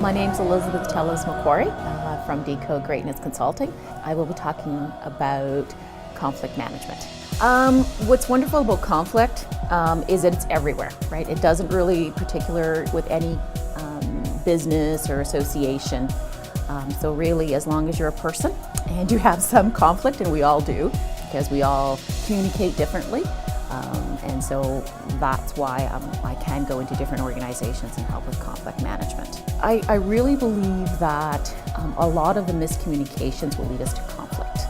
My name's Elizabeth Teliz-McQuarrie from Decode Greatness Consulting. I will be talking about conflict management. What's wonderful about conflict is that it's everywhere, right? It doesn't really particular with any business or association. So really, as long as you're a person and you have some conflict, and we all do, because we all communicate differently. And so that's why I can go into different organizations and help with conflict management. I really believe that a lot of the miscommunications will lead us to conflict.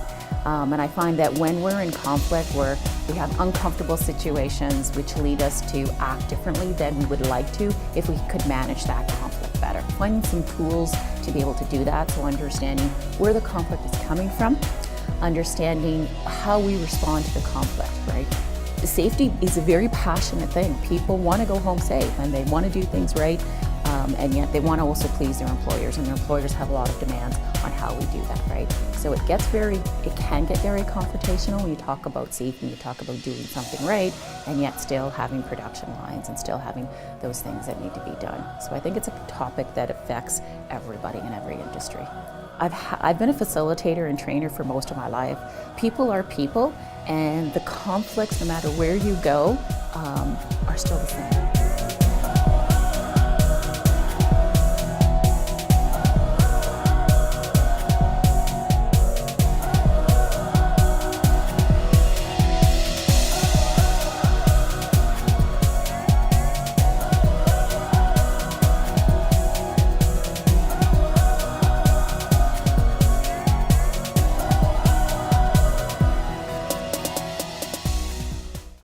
And I find that when we're in conflict, we have uncomfortable situations which lead us to act differently than we would like to if we could manage that conflict better. Finding some tools to be able to do that, so understanding where the conflict is coming from, understanding how we respond to the conflict, right? Safety is a very passionate thing. People want to go home safe and they want to do things right, and yet they want to also please their employers, and their employers have a lot of demands on how we do that, right? So it can get very confrontational when you talk about safety, you talk about doing something right, and yet still having production lines and still having those things that need to be done. So I think it's a topic that affects everybody in every industry. I've been a facilitator and trainer for most of my life. People are people, and the conflicts, no matter where you go, are still the same.